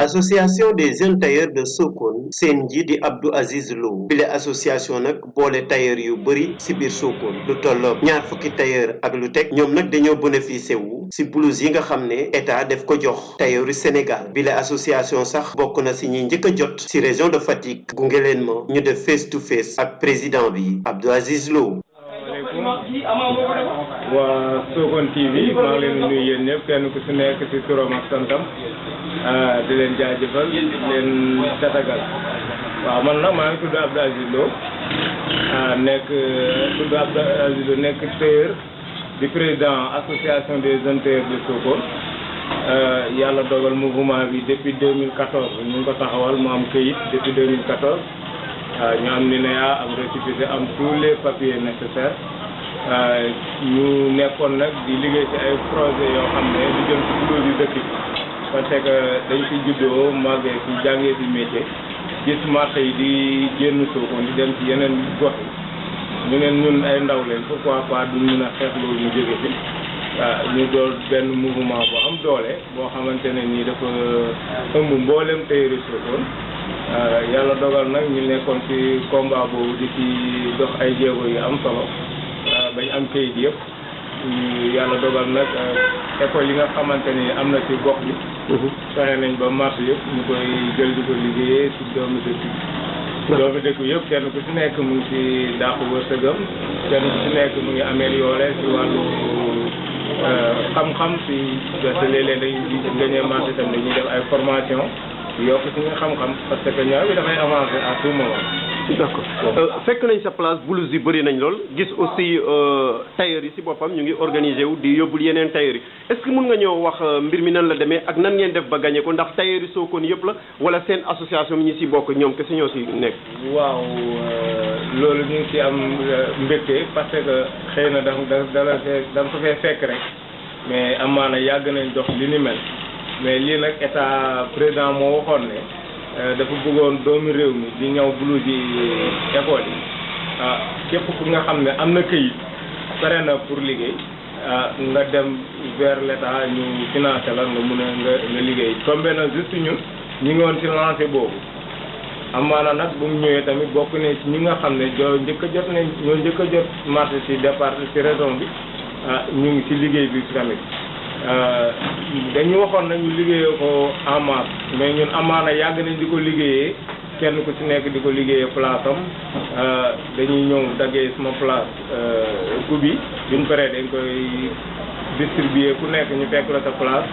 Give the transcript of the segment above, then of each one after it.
association des jeunes tailleurs de Sokone seen njiit di Abdou Aziz Lo bile association nag boole tailleur yu bëri si biir Sokone lu tolloog 20 tailleur ak lu teg ñoom nag dañoo bénéficié wu si blouse yi nga xam ne état def ko jox tailleur yu Sénégal bile association sax bokk na si ñi njëkk a jot si région de Fatick gunge leen ma ñu def face to face ak président bi Abdou Aziz Lo. waa Sokone TV maa ngi leen di nuyu yéen ñëpp kenn ku si nekk si turam ak santam di leen jaajëfal di leen tatagal waaw man nag maa ngi tudd Abdou Aziz Lo nekk tailleur di président association des jeunes tailleurs de Sokone yàlla dogal mouvement bi depuis 2014 ñu ngi ko taxawal mu am këyit depuis 2014 ñu am NINEA am récépissé am tous les papiers nécessaires. ñu nekkoon nag di liggéey ci ay projet yoo xam ne di jëm ci blouse yu dëkk bi parce que dañ fi juddoo màggee fi jàngee fi métier gis marché yi di génn Sokone di dem ci yeneen gox yi ñu neen ñun ay ndaw leen pourquoi pas duñ mën a xeex loolu ñu jóge fi ñu doon benn mouvement bu am doole boo xamante ne nii dafa ëmb mboolem tailleur Sokone yàlla dogal nag ñu nekkoon ci combat boobu di ci dox ay jéego yu am solo bañ am kayit yëpp yàlla dogal nag école yi nga xamante ni am na ci gox bi fexe nañ ba marché yëpp ñu koy jël di ko liggéeyee ci doomu dëkk yëpp kenn ku ci nekk mu ngi ci dàqu wërsëgam kenn ku ci nekk mu ngi amélioré ci wàllu xam-xam si te léeg-léeg dañuy gagné marché tam dañuy def ay formation yokk suñu xam-xam parce que ñaar bi dafay avancer à tout moment. d'accord fekk nañ sa place blouse yi bëri nañ lool gis aussi tailleur yi si boppam ñu ngi organisé wu di yóbbul yeneen tailleur yi est-ce que mën nga ñëw wax mbir mi nan la demee ak nan ngeen def ba gagné ko ndax tailleur yi Sokone yëpp la wala seen association ñi si bokk ñoom kese ñoo si nekk. waaw loolu ñu ngi si am mbégte parce que xëy na da ko fee fekk rek mais amaana yàgg nañ dox li ni mel mais lii nag état président moo waxoon ne. dafa bëggoon doomu réew mi di ñëw blouse yi école yi képp ku nga xam ne am na këyit pare na pour liggéey nga dem vers l'état ñu financé la nga mun a nga liggéey tombé na juste ñun ñu ngi woon ci lancé boobu amaana nag bu mu ñëwee tamit bokk ne ci ñi nga xam ne ñoo njëkk a jot marché ci départ ci région bi ñu ngi ci liggéey bi tamit dañu waxoon nañu liggéeyee ko en masse mais ñun amaana yàgg nañ di ko liggéeyee kenn ku ci nekk di ko liggéeyee place am dañuy ñëw daggee sama place ku bi duñ paree dañ koy distribuer ku nekk ñu fekk la sa place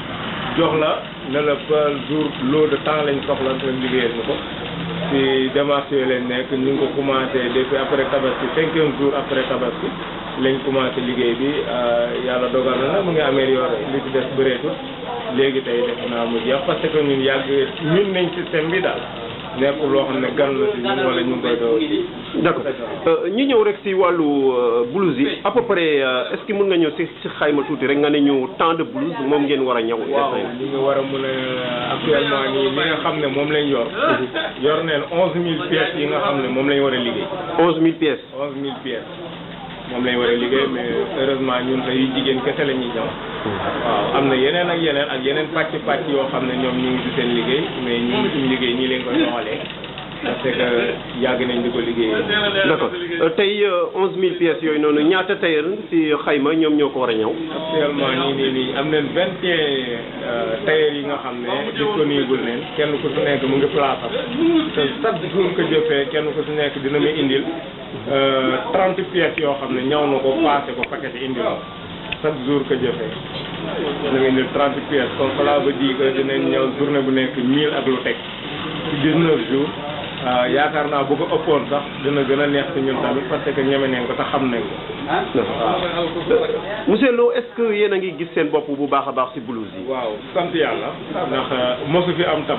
jox la ne la par jour lot de temps lañ soxla nga liggéeyal ñu ko ci démarche yooyu lañ nekk ñu ngi ko commencé depuis après tabaski 5e jour après tabaski lañ commencé liggéey bi yàlla dogal na nag mu ngi amélioré li ci des bëreetul léegi tey def naa mu jeex parce que ñun ñun nañ système bi daal nekkul loo xam ne gan la si ñun wala ñu ngi koy doon. d'accord ñu ñëw rek si wàllu blouse yi à peu près est-ce que mën nga ñëw si xayma tuuti rek nga ne ñu temps de blouse moom ngeen war a ñëw. waaw li ñu war a mën a actuellement nii li nga xam ne moom lañ yor neen 11000 pièces yi nga xam ne moom lañ war a liggéey. 11000 pièces. 11000 pièces. moom lañ war a liggéey mais heureusement ñun tey jigéen kese la ñuy ñëw. waaw am na yeneen ak yeneen pàcc yoo xam ne ñoom ñu ngi ci seen liggéey mais ñun suñu liggéey ñii leen ko doxalee parce que yàgg nañ di ko liggéeyee. d'accord tey 11000 pièces yooyu noonu ñaata tailleur ci xayma ñoom ñoo ko war a ñëw. actuellement nii am nañ 21 tailleur yi nga xam ne disponible nañ kenn ku ci nekk mu ngi place am te chaque jour que jëfee kenn ku ci nekk dina muy indil 30 pièces yoo xam ne ñëw na ko passé ko paquet indil chaque jour que jëfee dina muy indil 30 pièces comme cela veut dire que dinañ ñëw journée bu nekk 1000 ak lu teg ci 19 jours. yaakaar naa bu ko ëppoon sax dina gën a neex ci ñun tamit parce que ñeme nañ ko te xam nañ ko. waaw monsieur Lo est-ce que yéen a ngi gis seen bopp bu baax a baax ci blouse yi. waaw sant yàlla ndax mosu fi am tam.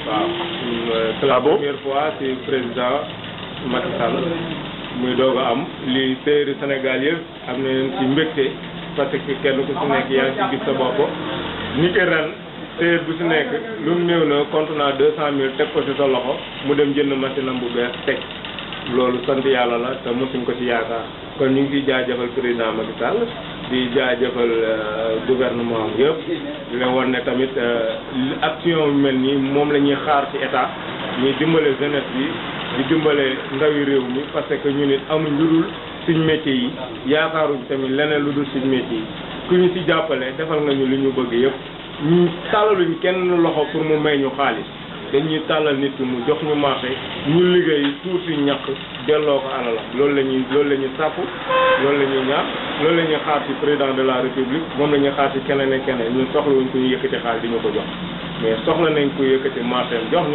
waaw. c'est la première fois ci président Macky Sall muy doog a am li tailleur Sénégal yëpp am nañ ci mbégte parce que kenn ku ci nekk yaa ngi ci gis sa bopp ni ki ren. tailleur bu si nekk lu mu néew na contenant 200000 teg ko si sa loxo mu dem jënd machine am bu bees teg loolu sant yàlla la te mosuñ ko ci yaakaar kon ñu ngi ciy jaajëfal président Macky Sall di jaajëfal gouvernement bi yëpp di leen wan ne tamit action yu mel nii moom la ñuy xaar ci état ñuy dimbale jeunesse bi di dimbale ndawi réew mi parce que ñu nit amuñ lu dul suñ métier yi yaakaaruñ tamit leneen lu dul suñ métier yi ku ñu ci jàppale defal nga ñu li ñu bëgg yëpp ñu tàllaluñ kenn loxo pour mu may ñu xaalis dañuy tàllal nit ki mu jox ñu marché ñu liggéey tuuti ñàkk delloo ko alalam loolu la ñuy sàkku loolu la ñuy ñaan loolu la ñuy xaar ci président de la république moom la ñuy xaar ci keneen ak keneen ñun soxlawuñ ko ñu yëkkati xaalis di ñu ko jox mais soxla nañ ko yëkkati marché jox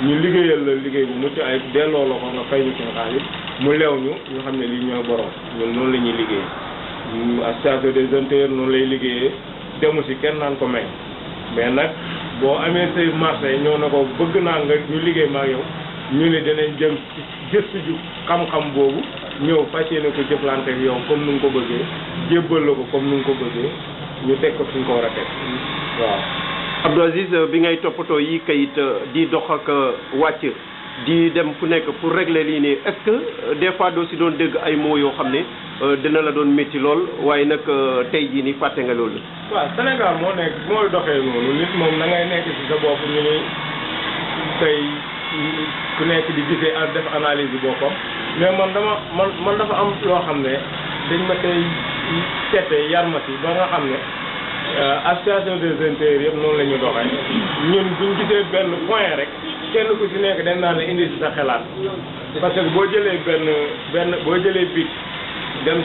ñu liggéeyal la liggéey bu mucc ay delloo la ko nga fay ñu suñu xaalis mu leew ñu xam ne lii ñooy borom ñun noonu la ñuy liggéey association des jeunes tailleurs noonu lay liggéeyee demu si kenn naan ko may mais nag boo amee say marché ñëw na ko bëgg naa nga ñu liggéey ma ak yow ñu ne dinañ jëm ci gëstu ju xam-xam boobu ñëw fas yéene ko jëflante ak yow comme nu nga ko bëggee jébbal la ko comme nu nga ko bëggee ñu teg ko fi ñu ko war a teg waaw. Abdou Aziz bi ngay toppatoo yi kayit di dox ak wàcc di dem fu nekk pour régler lii nii est-ce que des fois doo si doon dégg ay mots yoo xam ne dina la doon métti lool waaye nag tey jii nii fàtte nga loolu. waaw Sénégal moo nekk mooy doxee noonu nit moom na ngay nekk ci sa bopp ñu ni tey ku nekk di gisee ak def analyse bi boppam mais man dafa am loo xam ne dañ ma tey seete yar ma si ba nga xam ne association des jeunes tailleurs yëpp noonu la ñu doxee ñun buñ gisee benn point rek kenn ku si nekk dañ naan la indi si sa xalaat parce que boo jëlee boo jëlee bic dem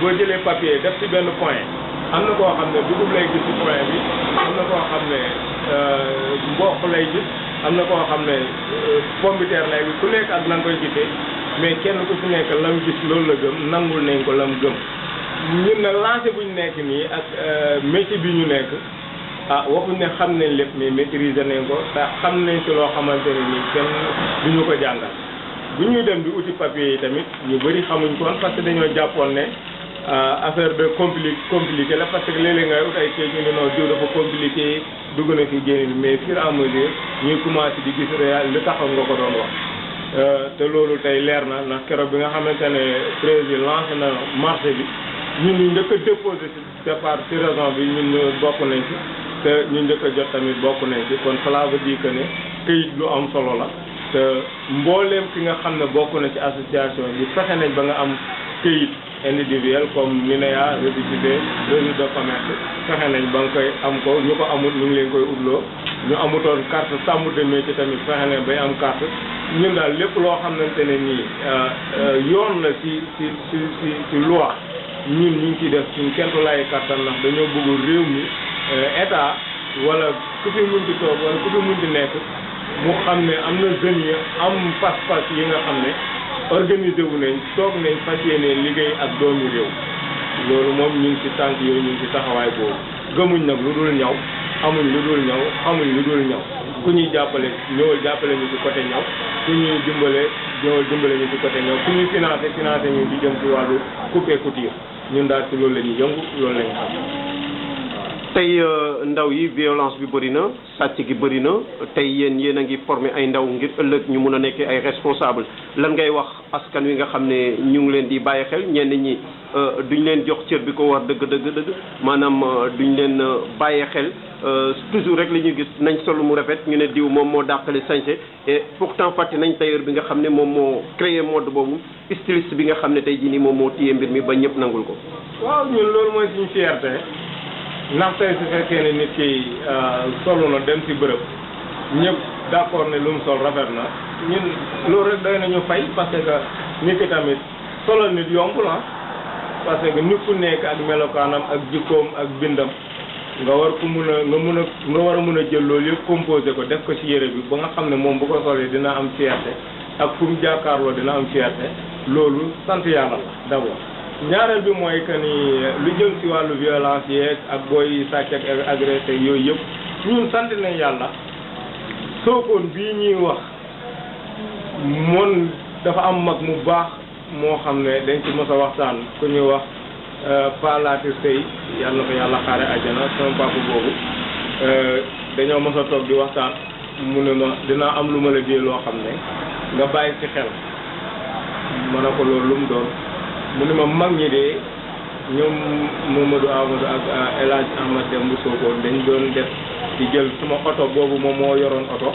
boo jëlee papier def si benn point am na koo xam ne dugub lay gis ci point bi am na koo xam ne mboq lay gis am na koo xam ne pomme de terre lay gis ku nekk ak na nga koy gisee mais kenn ku si nekk lam gis loolu la gëm nangul nañ ko lam gëm ñun nag lancé bu ñu nekk nii ak métier bi ñu nekk waxuñ ne xam nañ lépp mais maîtriser nañ ko te xam nañ ci loo xamante ne nii kenn du ñu ko jàngal bu ñuy dem di uti papier yi tamit ñu bëri xamuñ ko woon parce que dañoo jàppoon ne affaire de compliqué la parce que léeg-léeg ngay ut ay kay ñu ne non diw dafa compliqué dugg na fi génn mais fur et à mesure ñuy commencé di gis réel li taxoon nga ko doon wax te loolu tey leer na ndax keroog bi nga xamante ne président lancé na marché bi ñun ñu njëkk a déposé ci départ ci raison bi ñun bokk nañ ci te ñu njëkk a jot tamit bokk nañ ci kon cela veut dire que ne këyit lu am solo la te mbooleem ki nga xam ne bokk na ci association bi fexe nañ ba nga am këyit individuel comme NINEA récépissé registre de commerce fexe nañ ba nga koy am ko ñu ko amul ñu ngi leen koy utloo ñu amutoon carte chambre de métier tamit fexe nañ bay am carte ñun daal lépp loo xamante ne nii yoon la ci loi ñun ñu ngi ciy def suñ kentulaayi kattan ndax dañoo bëgg réew mi état wala ku fi munti toog wala ku fi munti nekk mu xam ne am na jeunes yi am pas-pas yi nga xam ne organisé wu nañ toog nañ fas yéene liggéey ak doomi réew loolu moom ñu ngi ci tànk yooyu ñu ngi ci taxawaay boobu gëmuñ nag lu dul ñaw amuñ lu dul ñaw xamuñ lu dul ñaw ku ñuy jàppale ñëwal jàppale ñu ci côté ñaw ku ñuy dimbale ñëwal dimbale ñu ci côté ñaw ku ñuy financé ñu di jëm ci wàllu coupe couture ñun daal ci loolu la ñuy yëngu loolu la ñu xam. tey ndaw yi violence bi bëri na sàcc gi bëri na tey yéen a ngi formé ay ndaw ngir ëllëg ñu mun a nekkee ay responsable lan ngay wax askan wi nga xam ne ñu ngi leen di bàyyi xel ñenn ñi duñ leen jox cër bi ko war dëgg maanaam duñ leen bàyyi xel toujours rek la ñuy gis nañ solu mu rafet ñu ne diw moom moo dàqale sañse et pourtant fàtte nañ tailleur bi nga xam ne moom moo créé mode boobu styliste bi nga xam ne tey jii nii moom moo téye mbir mi ba ñëpp nangul ko. waaw ñun loolu mooy suñu fierté. ndax tey su fekkee ne nit ki solu na dem ci bërëb ñëpp d'accord ne lu mu sol rafet na ñun loolu rek doy nañu fay parce que nit ki tamit solal nit yombul parce que nit ku nekk ak melokaanam ak jikkoom ak bindam nga war ko nga war a mun a jël loolu yëpp composé ko def ko ci yére bi ba nga xam ne moom bu ko solee dina am fierté ak fu mu jàkkaarloo dina am fierté loolu sant yàlla la d'abord. ñaareel bi mooy que ni lu jëm ci wàllu violence yeeg ak booy sàcc ak agressé yooyu yëpp ñun sant nañ yàlla Sokone bii ñuy wax moom dafa am mag mu baax moo xam ne dañ ci mos a waxtaan ku ñuy wax Palatir Sey yàlla na ko yàlla xaare àjjana sama papa boobu dañoo mos a toog di waxtaan mu ne ma dinaa am lu ma la dee loo xam ne nga bàyyi ci xel ma ne ko loolu lu mu doon mu ne ma mag ñi de ñoom Mamadou Amadou ak El Hadj Ahmad Demba Sokone dañ doon def di jël sama oto boobu moom moo yoroon oto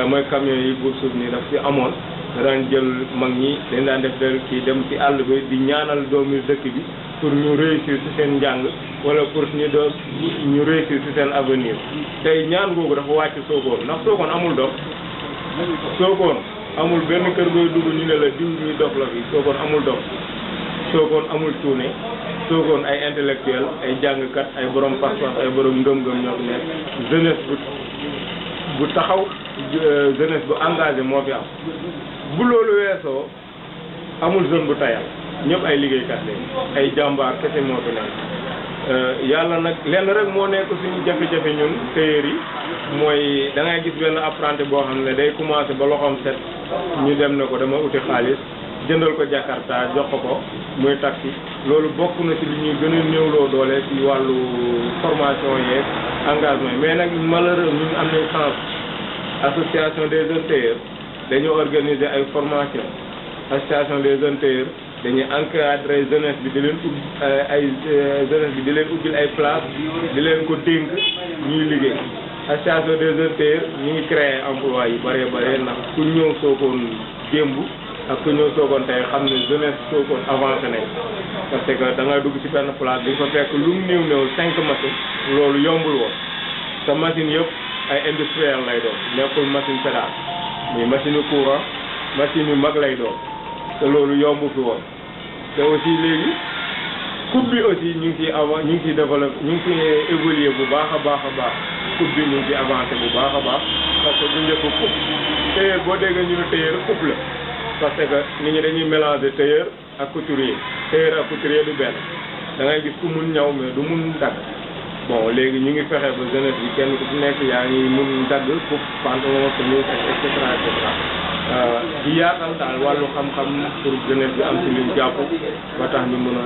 mooy camion yi buur suuf nii daf ci amoon da daan jël mag ñi dañ daan def del kii dem ci àll bi di ñaanal doomi dëkk bi pour ñu réussir ci seen njàng wala pour ñu réussir ci seen avenir tey ñaan googu dafa wàcc Sokone ndax Sokone amul dof Sokone amul benn kër gooy dugg ñu ne la diw ñuy dof la fi Sokone amul dof Sokone amul cuune Sokone ay intellectuel ay jàngkat ay borom pas-pas ay borom ngëm-ngëm ñoo fi nekk jeunesse bu taxaw jeunesse bu engagé moo fi am bu loolu weesoo amul jeune bu tayal ñëpp ay liggéeykat lañ ay jàmbaar kese moo fi nekk yàlla nag lenn rek moo nekk suñu jafe-jafe ñun tailleur yi mooy da ngay gis benn apprenti boo xam ne day commencé ba loxoom set ñu dem ne ko dama uti xaalis jëndal ko Jakarta jox ko muy taxi loolu bokk na ci li ñuy gën a néewloo doole ci wàllu formation yeeg engagement mais nag malheureux ñun am nañ chance association des jeunes tailleurs dañoo organiser ay formation association des jeunes tailleurs dañuy encadrer jeunesse bi di leen ubbi jeunesse bi di leen ubbil ay place di leen ko dénk ñuy liggéey association des jeunes tailleurs ñu ngi créer emploi yu bëree bëri ndax ku ñëw Sokone démb ak ku ñëw Sokone tey xam ne jeunesse Sokone avancé nañ parce que da ngay dugg ci benn place di nga fa fekk lu mu néew 5 machines loolu yombul woon te machine yëpp ay industriel lay doon nekkul machine pédale muy machine courant machine yu mag lay doon te loolu yombu fi woon te aussi léegi coupe bi aussi ñu ngi ciy ñu ngi ciy développé ñu ngi ciy évoluer bu baax a baax coupe bi ñu ngi ciy avancé bu baax a baax parce que bu njëkk coupe tailleur boo déggee ñu ne tailleur coupe la parce que nit ñi dañuy mélanger tailleur ak couturier tailleur ak couturier du benn da ngay gis ku mun ñaw mais du mun dagg bon léegi ñu ngi fexe ba jeunesse bi kenn ku ci nekk yaa ngi mun dagg coupe pantalon chemise et cetera et cetera di yaatal daal wàllu xam-xam pour jeunesse bi am ci luñ jàpp ba tax ñu mën a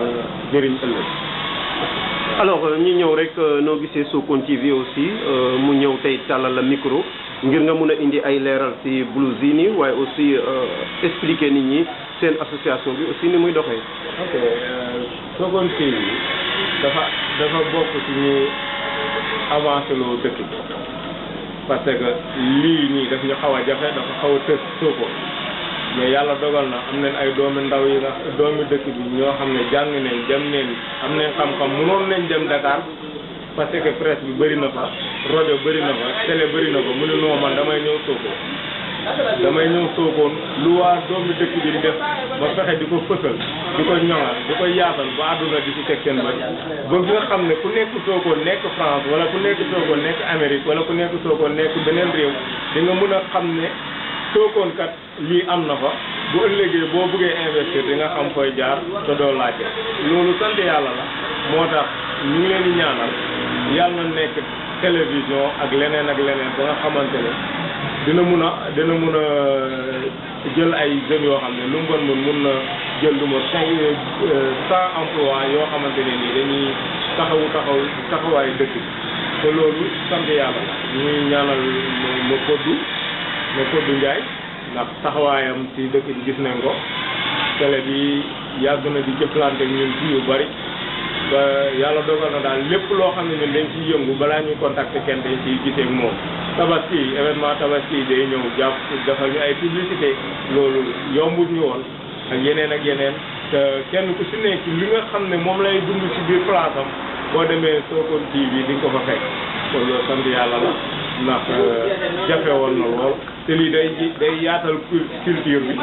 jëriñ ëllëg. alors ñi ñëw rek noo gisee Sokone TV aussi mu ñëw tey tàllal la micro ngir nga mun a indi ay leeral ci blouse yi nii waaye aussi expliquer nit ñi seen association bi aussi ni muy doxee. ok Sokone TV dafa bokk ci ñu avancé loo dëkk bi parce que lii nii daf ñu xaw a jafe dafa xaw a tës Sokone mais yàlla dogal na am nañ ay doomi ndaw yi nga doomi dëkk bi ñoo xam ne jàng nañ dem nañ am nañ xam-xam mënoon nañ dem Dakar parce que presse bi bëri na fa rajo bëri na fa télé bëri na fa mu ne non man damay ñëw Sokone lu waa doomi dëkk bi di def ba fexe di ko fësal di ko ñoŋal di ko yaatal ba àdduna di ci teg seen bët ba nga xam ne ku nekk Sokone nekk France wala ku nekk Sokone nekk Amérique wala ku nekk Sokone nekk beneen réew di nga mën a xam ne Sokone kat lii am na fa bu ëllëgee boo bëggee investir di nga xam koy jaar te doo laajte loolu sant yàlla la moo tax ñu ngi leen di ñaanal yàlla na nekk télévision ak leneen ba nga xamante ne dina mun a jël ay jeunes yoo xam ne lu mu mun na jël lu ma 100 emplois yoo xamante ne nii dañuy taxawaayu dëkk bi te loolu sant yàlla la ñu ngi ñaanal ma Koddu Ndiaye ndax taxawaayam ci dëkk bi gis nañ ko télé bi yàgg na di jëflante ak ñun ci yu bari ba yàlla dogal na daal lépp loo xam ne ñun dañ ciy yëngu balaa ñuy contacter kenn dañ ciy gisee ak moom tabaski événement tabaski day ñëw jàpp defal ñu ay publicité loolu yombut ñu woon ak yeneen te kenn ku si nekk li nga xam ne moom lay dund ci biir place am boo demee Sokone TV di nga ko fa fekk kon loolu sant yàlla la ndax jafe woon na lool te lii day yaatal culture bi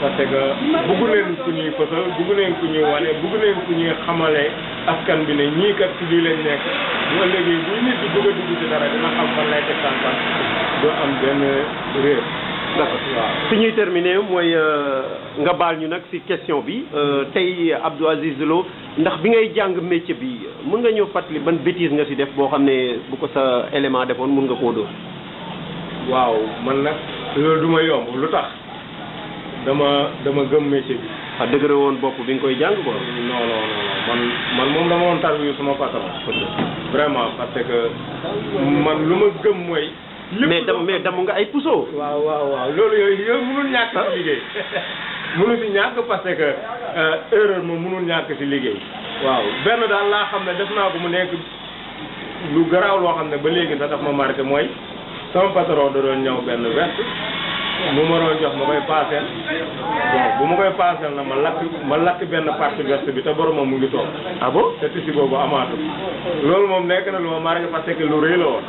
parce que bugg leen ku ñuy fësal bugg leen ku ñuy wane bugg leen ku ñuy xamale askan bi ne ñii kat ci lii lañ nekk bu ëllëgee buy nit di bëgg a dugg ci dara dina xam fan lay teg tànkam doo am benn réer. d'accord waaw fi ñuy terminer mooy nga baal ñu nag ci question bi tey Abdou Aziz Lo ndax bi ngay jàng métier bi mën nga ñëw fàttali ban bêtise nga ci def boo xam ne bu ko sa élément defoon mën nga koo dóor. waaw man nag loolu du ma yomb lu tax dama gëm métier bi. ah dëgëre woon bopp bi nga koy jàng quoi. non man moom dama woon tarbiyu sama patron. vraiment parce que man lu ma gëm mooy. mais damm nga ay puso. waaw loolu yooyu mënul ñàkk ci liggéey mënu si ñàkk parce que erreur moom mënul ñàkk si liggéey. waaw benn daal laa xam ne def naa ko mu nekk lu garaaw loo xam ne ba léegi sax daf ma marqué mooy sama patron da doon ñëw benn veste mu ma doon jox ma koy paaseel bon bu ma koy paaseel na ma lakk benn partie veste bi te boromam mu ngi toog. ah bon te tissu boobu amaatu loolu moom nekk na lu ma marqué parce que lu rëy la woon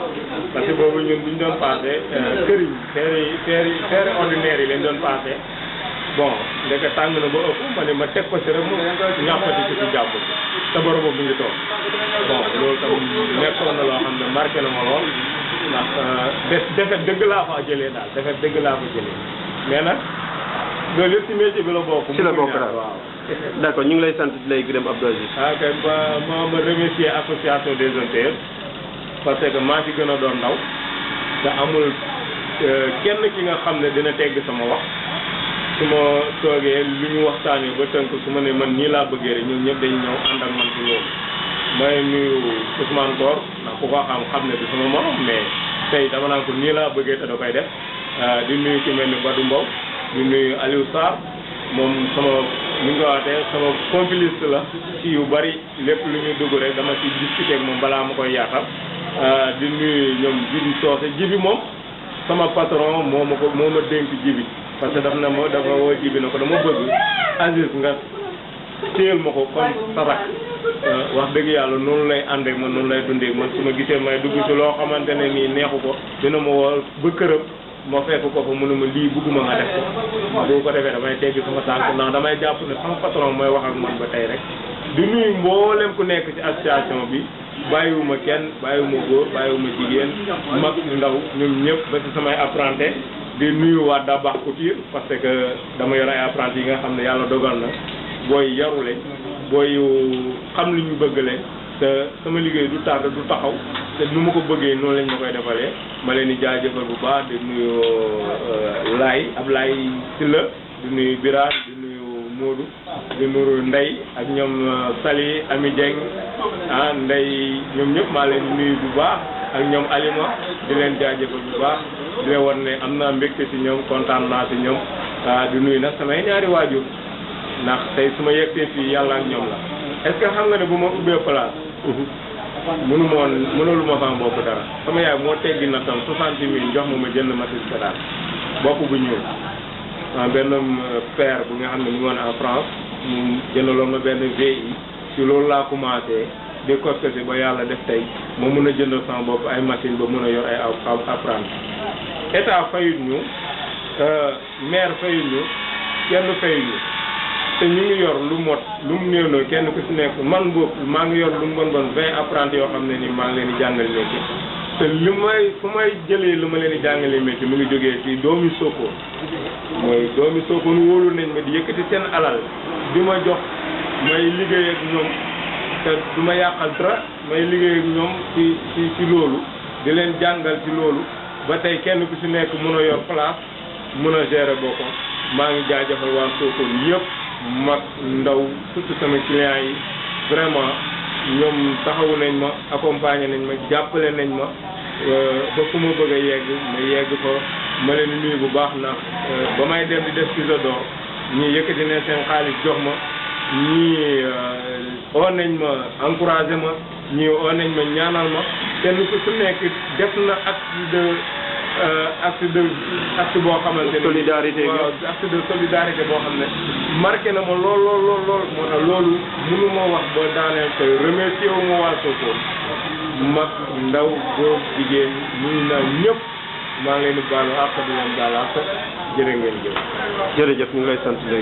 parce que boobu ñun bu ñu doon paase kër yi feeri ordinaire yi lañ doon paase bon ndeke tàng na ba ëpp ma ne ma teg ko si rek mu ñàppati ci si jàpp te boromam mu ngi toog bon loolu tam nekkoon na loo xam ne marqué na ma lool ndax defet dëgg laa fa jëlee daal defet dëgg laa fa jëlee mais nag loolu yëpp si métier bi la bokk. ci la bokk daal waaw. d'accord ñu ngi lay sant di lay gërëm Abdou Aziz. kay ma remercier association des jeunes parce que maa ci gën a doon ndaw te amul kenn ki nga xam ne dina tegg sama wax su ma toogee lu ñu waxtaanee ba tënk su ma ne man nii laa bëggee rek ñun ñëpp dañu ñëw ànd ak man ci loolu. may nuyu Ousmane Kor ndax ku ko xam ne du sama morom mais tey dama naan ko nii laa bëggee te da koy def di nuyu ci mel ni Badou Mbow di nuyu Aliou Sarr moom sama ni nga ko waxee sama complice la ci yu bari lépp lu ñu dugg rek dama ci discuter ak moom balaa ma koy yaatal di nuyu ñoom Jibi Soose Jibi moom sama patron moo ma dénk Jibi parce que dafa woo Jibi na ko dama bëgg Aziz nga téyel ma ko comme sa rak wax dëgg yàlla noonu lay àndee man noonu lay dundee man su ma gisee may dugg si loo xamante ne nii neexu ko dina ma woo ba këram ma fekk ko fa mënuma lii bëgguma nga def ko bu ko defee damay teggi sama tànk ndax damay jàpp ne sama patron mooy wax ak man ba tey rek di nuyu mboolem ku nekk ci association bi bàyyiwuma kenn bàyyiwuma góor bàyyiwuma jigéen mag ndaw ñoom ñëpp ba ci samay apprenti di nuyu waa Dabax Couture parce que dama yor ay apprenti yi nga xam ne yàlla dogal na booy yarule booy xam li ñu bëgg leen te sama liggéey du tardé du taxaw te nu ma ko bëggee noonu lañ ma koy defalee ma leen di jaajëfal bu baax di nuyu Ablaye Sylla di nuyu Birane di nuyu Modou di nuyu Ndeye ak ñoom Sali Ami Dieng Ndeye ñoom ñëpp maa leen di nuyu bu baax ak ñoom Alima di leen jaajëfal bu baax di leen wan ne am naa mbégte ci ñoom kontaan naa ci ñoom di nuyu nag samay ñaari waajur ndax tey su ma yegsee fii yàlla ak ñoom la est-ce que xam nga ne bu ma ubbee place mënulu ma sama bopp dara sama yaay moo teggi na tam 60 000 jox ma jënd machine pédale bopp bu ñuul benn père bu nga xam ne mu ngi woon en France mu jëndaloon ma benn VI ci loolu laa commencé di costési ba yàlla def tey ma mun a jëndal sama bopp ay machine ba mun a yor ay apprenti état fayut ñu maire fayut ñu kenn fayut ñu te ñu ngi yor lu mot lu mu néew kenn ku ci nekk man boobu maa ngi yor lu mu bon 20 apprentis yoo xam ne ni maa ngi leen di jàngale métier te fu may jëlee lu ma leen di jàngale métier mu ngi jógee ci doomi Sokone mooy doomi Sokone wóolu nañ ma di yëkkati seen alal di ma jox may liggéey ak ñoom te du ma yàqal dara may liggéey ak ñoom ci loolu di leen jàngal ci loolu ba tey kenn ku ci nekk mën a yor place mën a gérer boppam maa ngi jaajëfal waa Sokone yëpp mag ndaw surtout sama clients yi vraiment ñoom taxawu nañ ma accompagner nañ ma jàppale nañ ma ba fu ma bëgg a yegg ma yegg fa ma leen nuyu bu baax ndax ba may dem di def Ciseaux d'or ñii yëkkati ne seen xaalis jox ma ñii oo nañ ma encouragé ma ñii oo nañ ma ñaanal ma kenn ku su nekk def na acte boo xamante ne solidarité waaw acte de solidarité boo xam ne marqué na ma lool moo tax loolu mënu ma wax ba daaneel te remercier wu ma waa Sokone mag ndaw góor jigéen nuyu naa ñëpp maa ngi leen di baalu àq di leen baal àq jërë ngeen jëf. jërëjëf ñu ngi lay sant léegi.